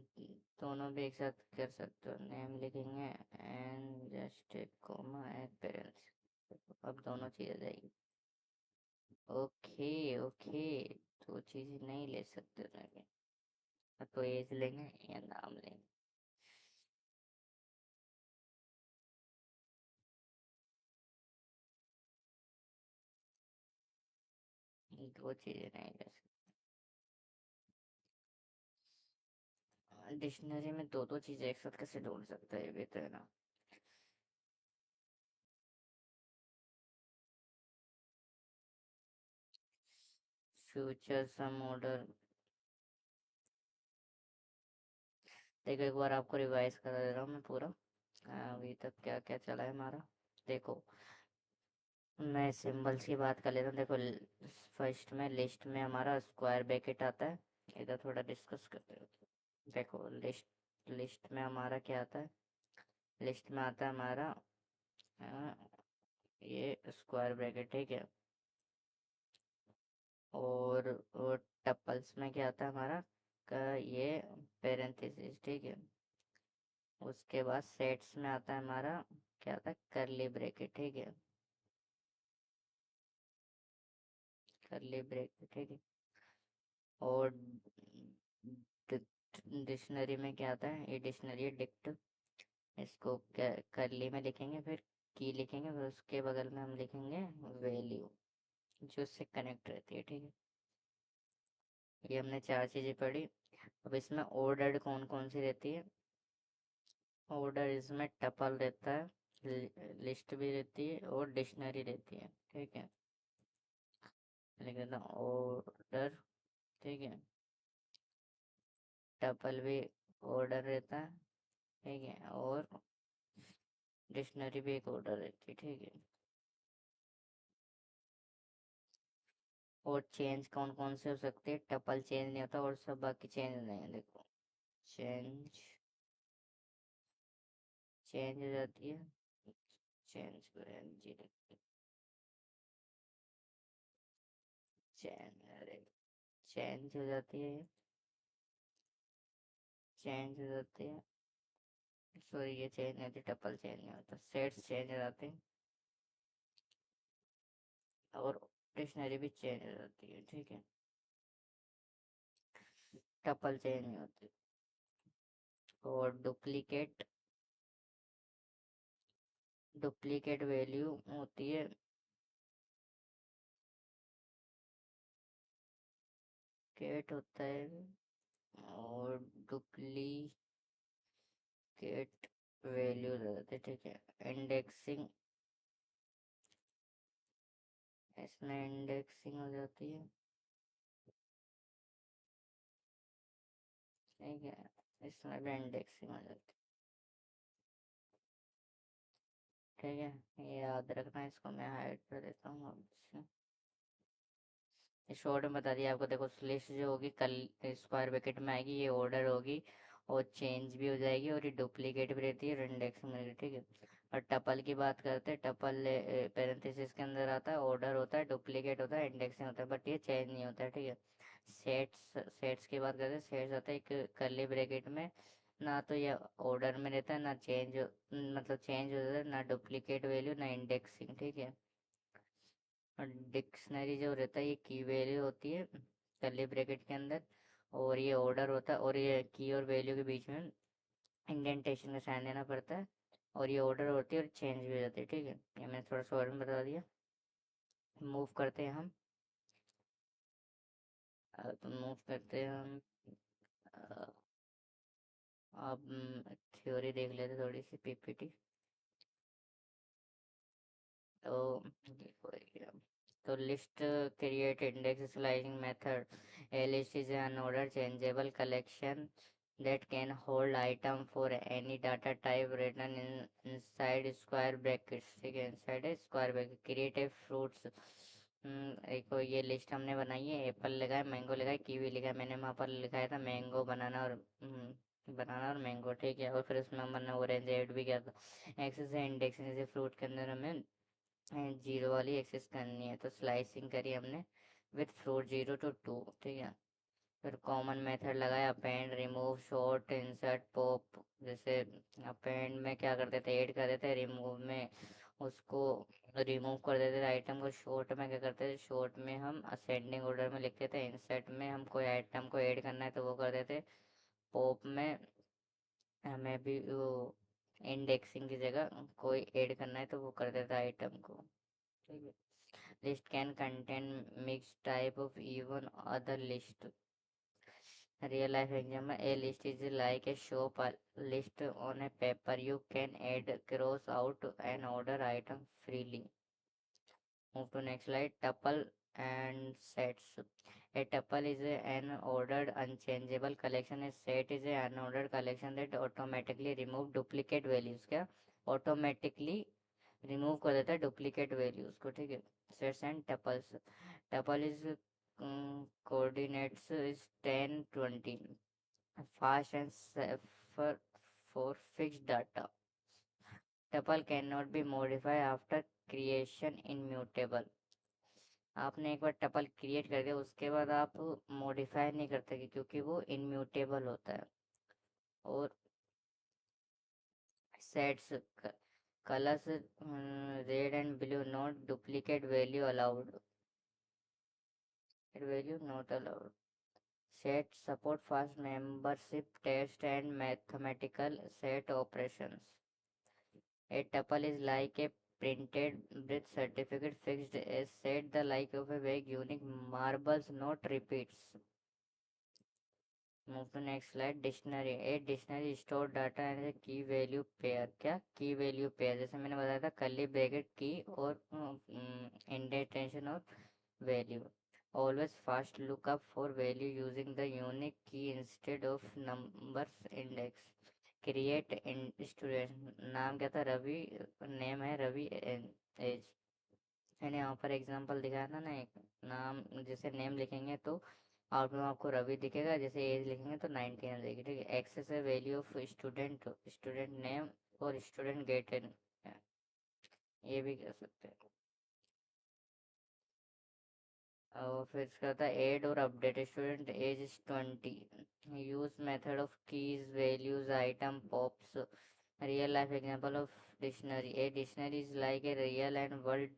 दोनों भी एक साथ कर सकते हो, नेम लिखेंगे and just comma and parents, अब दोनों चीज़ें जाएगी। ओके ओके, दो चीज़ें नहीं ले सकते लेकिन, तो एज लेंगे या नाम लेंगे। दो चीज़ें नहीं ले सकते डिक्शनरी में, दो दो चीज़ें एक साथ कैसे ढूंढ सकते हैं, ये भी तो है ना। फ्यूचर सम ऑर्डर, देखो एक बार आपको रिवाइज करा दे रहा हूँ मैं पूरा। अभी तक क्या क्या चला है हमारा, देखो मैं सिंबल्स की बात कर लेता हूँ। देखो फर्स्ट में लिस्ट में हमारा स्क्वायर ब्रैकेट आता है, इधर थोड़ा डिस्कस करते हैं। देखो लिस्ट, लिस्ट में हमारा क्या आता है, लिस्ट में आता है हमारा अ, ये स्क्वायर ब्रैकेट। ठीक है, और टपल्स में क्या आता है हमारा ये पेरेंथेसिस। ठीक है, उसके बाद सेट्स में आता है हमारा, क्या आता है, करली ब्रैकेट। ठीक है, करली ब्रैकेट। ठीक है, और डिक्शनरी में क्या आता है, ये डिक्शनरी डिक्ट, इसको क्या करली में लिखेंगे, फिर की लिखेंगे, फिर उसके बगल में हम लिखेंगे वैल्यू, जो उससे कनेक्ट रहती है। ठीक है, ये हमने चार चीज़ें पढ़ी। अब इसमें ऑर्डर्ड कौन कौन सी रहती है, ऑर्डर इसमें टपल रहता है, लिस्ट भी रहती है, और डिक्शनरी रहती है। ठीक है, लिख देता हूँ ऑर्डर, ठीक है। टपल भी ऑर्डर रहता है, ठीक है, और डिक्शनरी भी एक ऑर्डर रहती है, ठीक है। और चेंज कौन कौन से हो सकते हैं? टपल चेंज नहीं होता और सब बाकी चेंज नहीं है, देखो। चेंज चेंज हो जाती है, चेंज चेंज, अरे चेंज हो जाती है, चेंज हो जाती है, सॉरी ये चेंज नहीं होती, टपल चेंज नहीं होता, सेट्स चेंज हो जाते हैं और डिक्शनरी भी चेंज हो जाती है, ठीक है। टपल चेंज नहीं होती। और डुप्लीकेट वैल्यू होती है, केट होता है, और डुप्लीकेट वैल्यू रहते, ठीक है। इंडेक्सिंग, इसमें इंडेक्सिंग हो जाती है, ठीक है, इसमें भी इंडेक्सिंग हो जाती है, ठीक है। ये याद रखना, इसको मैं हाइड कर देता हूँ अब से। शॉर्ट में बता दिया आपको, देखो लिस्ट जो होगी कल स्क्वायर ब्रैकेट में आएगी, ये ऑर्डर होगी और चेंज भी हो जाएगी, और ये डुप्लीकेट भी रहती है और इंडेक्स में रहती है, ठीक है। और टपल की बात करते हैं, टपल पेरेंथेसिस के अंदर आता है, ऑर्डर होता है, डुप्लीकेट होता है, इंडेक्सिंग होता है, बट ये चेंज नहीं होता है, ठीक है। सेट्स सेट्स की बात करते हैं, सेट्स आता है एक कर्ली ब्रैकेट में, ना तो ये ऑर्डर में रहता है, ना चेंज मतलब चेंज हो जाता है, ना डुप्लीकेट वैल्यू, ना इंडेक्सिंग, ठीक है। और डिक्शनरी जो रहता है, ये की वैल्यू होती है कर्ली ब्रैकेट के अंदर, और ये ऑर्डर होता है, और ये की और वैल्यू के बीच में इंडेंटेशन का साइन देना पड़ता है, और ये ऑर्डर होती है और चेंज भी हो जाती है, ठीक है। ये मैंने थोड़ा सा और में बता दिया। मूव करते हैं हम, तो मूव करते हैं हम, अ, अब थ्योरी देख लेते थोड़ी सी, पीपीटी। तो देखो ये, तो list create index slicing method, a list is an order changeable collection that can hold item for any data type written inside square brackets, ठीक है, inside a square bracket, create a fruits। देखो ये लिस्ट हमने बनाई है, एप्पल लिखा है, मैंगो लिखा है, कीवी लिखा है, मैंने वहाँ पर लिखाया था मैंगो, बनाना और मैंगो, ठीक है। और फिर उसमें हमने ऑरेंज ऐड भी किया था। एक्सेस है इंडेक्स, जैसे फ्रूट के अंदर हमें जीरो वाली एक्सेस करनी है, तो स्लाइसिंग करी हमने विथ फ्रूट 0 to 2, ठीक है। फिर कॉमन मेथड लगाया, append, remove, short, insert, pop. जैसे अपेंड में क्या कर देते, ऐड कर देते, रिमूव में उसको रिमूव कर देते थे आइटम को, शॉर्ट में क्या करते थे, शॉर्ट में हम असेंडिंग ऑर्डर में लिखते थे, इंसर्ट में हम कोई आइटम को ऐड करना है तो वो कर देते, पॉप में हमें भी वो इंडेक्सिंग की जगह कोई ऐड करना है तो वो कर देता आइटम को, ठीक है। List can contain mixed type of even other list. Real life example, a list is like a shop list on a paper. You can add, cross out and order item freely. Move to next slide. Tuple and sets. A tuple is an ordered unchangeable collection. A set is an unordered collection that automatically remove duplicate values. क्या automatically रिमूव कर देता है डुप्लीकेट वैल्यूज को, ठीक है। Sets and tuples, tuple is coordinates is 10 20, fast and safer for fixed data. Tuple can not be modify after creation, immutable. आपने एक बार टपल क्रिएट कर दिया, उसके बाद आप मॉडिफाई नहीं करते क्योंकि वो इनम्यूटेबल होता है। और sets, colours red and blue, not duplicate value allowed, value not allowed. Set support fast membership test and mathematical set operations. A tuple is like a printed birth certificate fixed as set the like of a vague unique marbles, not repeats. Move to next slide. Dictionary. A dictionary store data and a key value pair. क्या की वैल्यू पेयर, जैसे मैंने बताया था कर्ली ब्रैकेट की और इंडेंटेशन और value. Always fast look up for value using the unique key instead of numbers index. Create student, नाम क्या था, रवि, नेम है रवि, एज, मैंने यहाँ पर एग्जांपल दिखाया था ना एक, नाम जैसे नेम लिखेंगे तो आउटपुट में आपको रवि दिखेगा, जैसे एज लिखेंगे तो 19 आ जाएगी, ठीक है। एक्सेस है value of student, student name और स्टूडेंट गेट इन, ये भी कर सकते हैं। और फिर इसका था एड और update, student age is 20, use method of keys values item pops, real life example of dictionary, a dictionary is like a real and world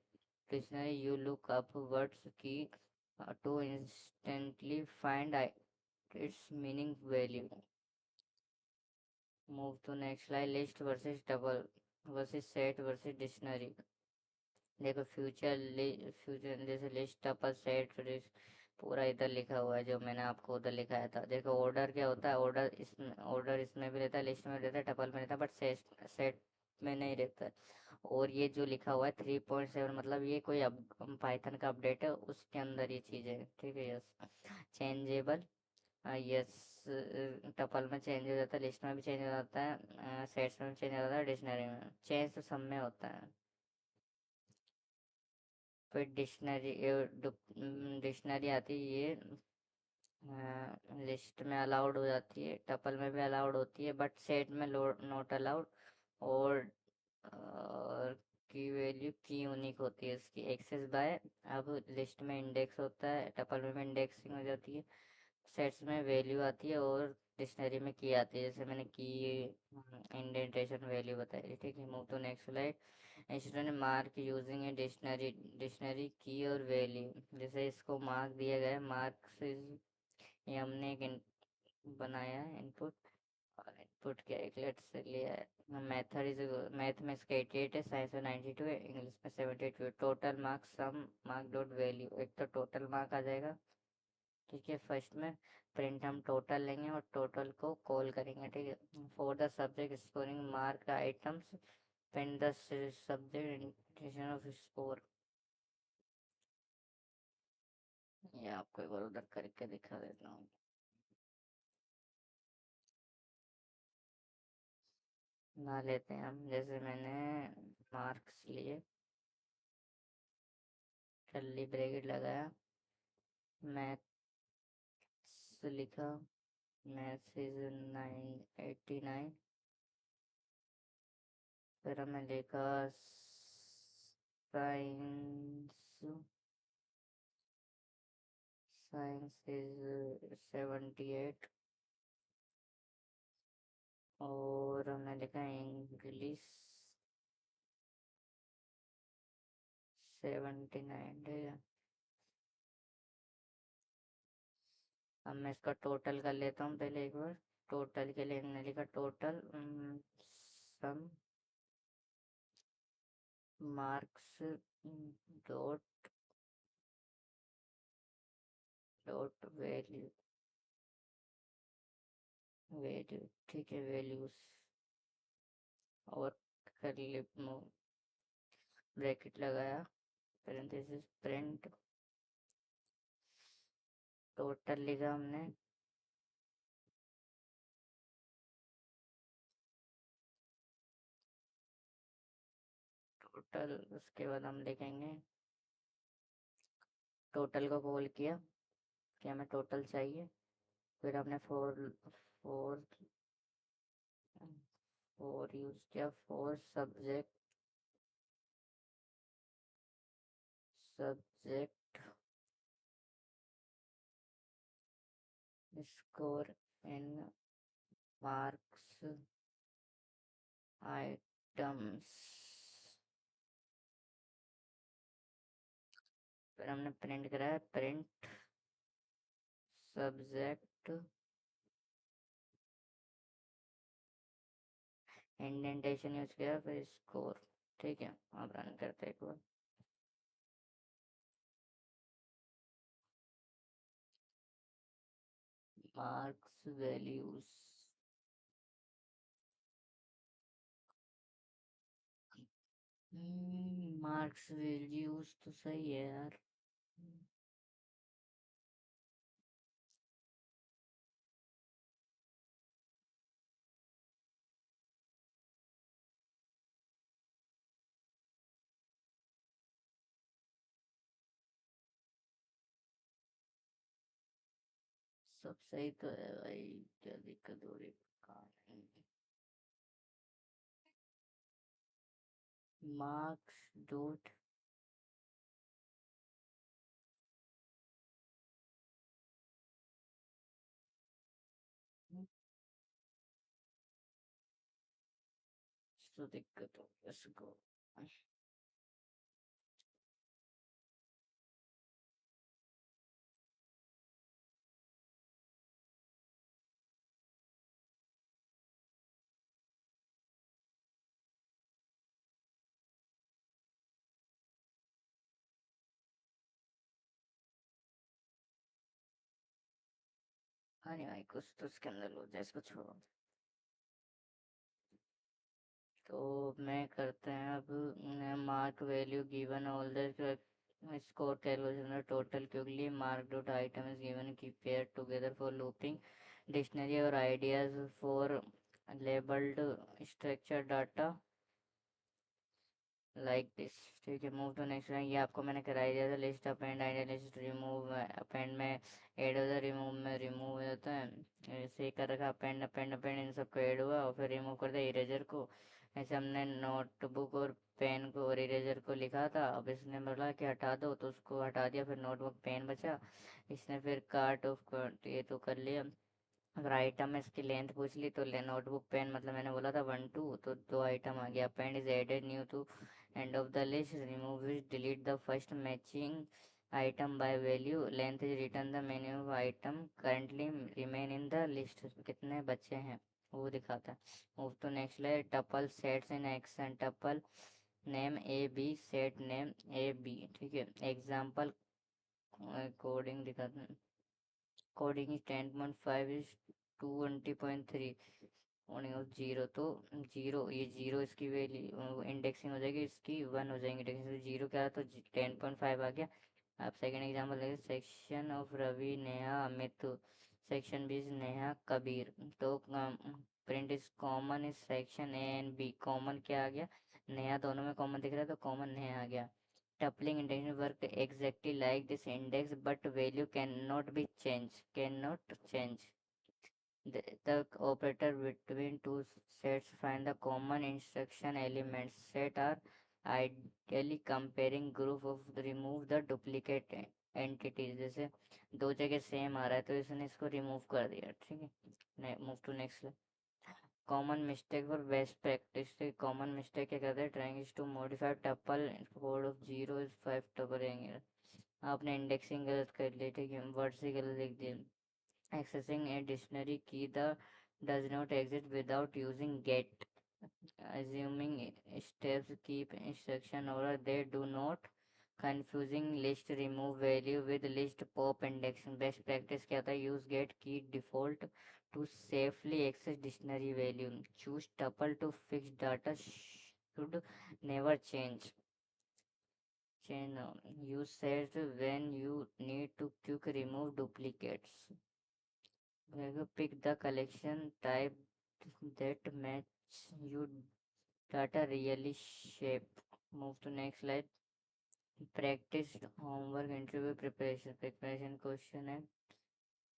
dictionary, you look up words key to instantly find its meaning value. Move to next slide, list versus double versus set versus dictionary। देखो फ्यूचर जैसे लिस्ट टपल सेट पूरा इधर लिखा हुआ है जो मैंने आपको उधर लिखाया था। देखो ऑर्डर क्या होता है, ऑर्डर इसमें भी रहता है, लिस्ट में रहता है, टपल में रहता है, बट सेट में नहीं रहता है। और ये जो लिखा हुआ है 3.7 मतलब ये कोई अब पाइथन का अपडेट है, उसके अंदर ये चीज़ें हैं, ठीक है। यस, चेंजेबल, यस, टपल में चेंज हो जाता है, लिस्ट में भी चेंज हो जाता है, सेट्स में भी चेंज हो जाता है, डिक्शनरी में चेंज तो सब में होता है। फिर डिक्शनरी आती है, ये लिस्ट में अलाउड हो जाती है, टपल में भी अलाउड होती है, बट सेट में नॉट अलाउड। और की वैल्यू की यूनिक होती है इसकी, एक्सेस बाय, अब लिस्ट में इंडेक्स होता है, टपल में इंडेक्सिंग हो जाती है, सेट्स में वैल्यू आती है और डिक्शनरी में की आती है, जैसे मैंने की इंडेंटेशन वैल्यू बताई, ठीक है। Move to next slide, student mark using a dictionary, dictionary की और वैल्यू, जैसे इसको मार्क दिया गया है, मार्क्स ये हमने एक बनाया है इनपुट, इनपुट क्या एक लेट से लिया है, मेथड इज, मैथ में इसका 88 है, साइंस में 92 है, इंग्लिश में 72, टोटल मार्क्स सम मार्क डॉट वैल्यू, एक तो टोटल मार्क आ जाएगा, ठीक है। फर्स्ट में प्रिंट हम टोटल लेंगे और टोटल को कॉल करेंगे, ठीक है। For the subject scoring mark items pen the subject indication of score, ये आपको एक बार उधर करके दिखा देता हूँ। ना लेते हैं हम, जैसे मैंने मार्क्स लिए, कर्ली ब्रैकेट लगाया, मैथ्स लिखा, मैथ्स इज 989, फिर हमने लिखा साइंस, साइंस इज 78, और हमने लिखा इंग्लिश 79, ठीक है। अब मैं इसका टोटल कर लेता हूँ पहले एक बार, टोटल के लिए हमने लिखा total sum marks dot dot value, value, ठीक है, वैल्यूज, और करली ब्रैकेट लगाया, पैरेंथेसिस प्रिंट, टोटल लिखा हमने, टोटल, उसके बाद हम लिखेंगे, टोटल को कॉल किया कि हमें टोटल चाहिए, फिर हमने फोर फोर यूज किया, four subject score in marks items, फिर हमने प्रिंट कराया, प्रिंट सब्जेक्ट इंडेंटेशन यूज किया, फिर स्कोर, ठीक है। अब रन करते हैं एक बार, मार्क्स वैल्यूज, मार्क्स वैल्यूज तो सही है यार, सब सही तो है भाई, क्या दिक्कत हो रही? मार्क्स डॉट तो दिक्कत हो इसको। हाँ नहीं भाई, कुछ तो इसके अंदर हो जाए, इसको छोड़ो। तो मैं करते हैं अब mark value given all the score calculation the total quickly mark dot item is given keep pair together for looping dictionary or ideas for labeled structure data like this. ठीक है, मूव टू नेक्स्ट लाइन। ये आपको मैंने कराई दिया था, list append idea list remove append में ऐड होता है, रिमूव में रिमूव हो जाता है। ऐसे ही कर रखा, अपेंड अपेंड अपेंड इन सबको ऐड हुआ और फिर रिमूव कर दिया इरेजर को। ऐसे हमने नोटबुक और पेन को और इरेजर को लिखा था, अब इसने बोला कि हटा दो तो उसको हटा दिया, फिर नोटबुक पेन बचा। इसने फिर कार्ट ऑफ ये तो कर लिया। अगर आइटम में इसकी लेंथ पूछ ली तो नोटबुक पेन मतलब मैंने बोला था 1 2, तो 2 आइटम आ गया। Append is added new to end of the list, remove is delete the first matching item by value, length is return the menu of item currently remain in the list, कितने बचे हैं वो दिखाता है। Move to next line. Tuple sets in action tuple name A B set name A B. ठीक है, एग्जाम्पल कोडिंग दिखाते हैं। कोडिंग इज 10.5 इज 20.3 और जीरो तो जीरो, ये जीरो इसकी वैल्यू इंडेक्सिंग हो जाएगी, इसकी 1 हो जाएंगी इंडेक्सिंग। जीरो क्या है तो 10.5 आ गया। आप सेकंड एग्जांपल देखिए, section of Ravi Neha Amit, section B is Neha Kabir. तो print is common is section A and B, common क्या आ गया, नेहा दोनों में कॉमन दिख रहा है तो कॉमन नेहा आ गया। Tupling index work exactly like this index, but value cannot change. The operator between two sets find the common instruction elements. Set are ideally comparing group of remove the duplicate entities. जैसे दो जगह सेम आ रहा है तो इसने इसको रिमूव कर दिया। ठीक है, move to next. Common mistake for best practice. Common mistake क्या करते हैं, trying to modify tuple code of 0 5 tuple रहेंगे। आपने इंडेक्सिंग गलत कर ली, ठीक है, वर्ड से गलत लिख दिया। Accessing a dictionary key the does not exist without using get. Assuming steps keep instruction order, they do not. Confusing list remove value with list pop indexing. Best practice क्या था, use get key default to safely access dictionary value. Choose tuple to fix data should never change. Use set when you need to quick remove duplicates. Pick the collection type that match you data really shape. Move to next slide. Practice homework interview preparation question है।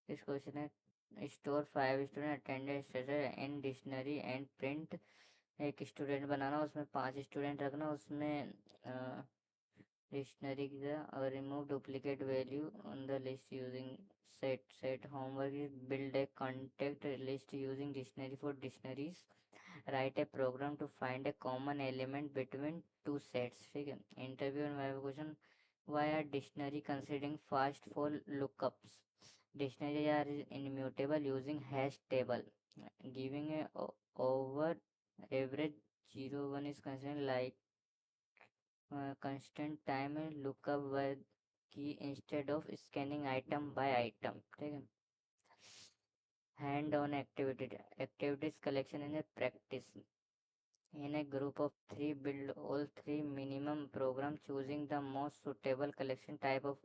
इस क्वेश्चन है, store 5 student attendance in dictionary and print. एक स्टूडेंट बनाना, उसमें 5 स्टूडेंट रखना, उसमें डिक्शनरी की और remove duplicate value on the list using set homework is build a contact list using dictionary for dictionaries, write a program to find a common element between two sets। ठीक है, interview and question, why are dictionary considering fast for lookups, dictionary are immutable using hash table, giving a over average 0 1 is considered like constant time lookup by key instead of scanning item by item। ठीक है, hand on activities collection in a practice। In a group of 3 build all 3 minimum program choosing the most suitable collection type of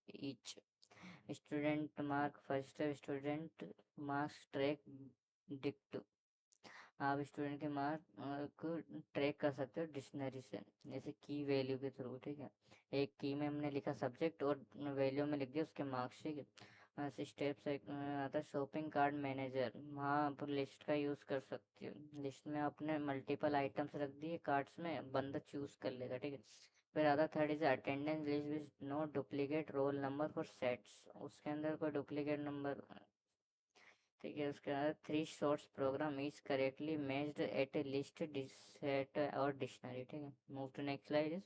each। Student mark first, student marks track dict। आप स्टूडेंट के मार्क को ट्रैक कर सकते हो डिक्शनरी से, जैसे की वैल्यू के थ्रू। ठीक है, एक की में हमने लिखा सब्जेक्ट और वैल्यू में लिख दिया उसके मार्क्स। ठीक है, स्टेप्स आता है शॉपिंग कार्ड मैनेजर। वहाँ आप लिस्ट का यूज़ कर सकती हो। लिस्ट में आपने मल्टीपल आइटम्स रख दिए कार्ड्स में, बंदा चूज कर लेगा, ठीक है। फिर आता third is attendance list with no duplicate roll number for sets, उसके अंदर कोई डुप्लीकेट नंबर, ठीक है। उसके बाद three shorts program is correctly matched at a list set और डिक्शनरी, ठीक है। Move to next slide is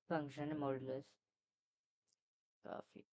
function modulus. काफ़ी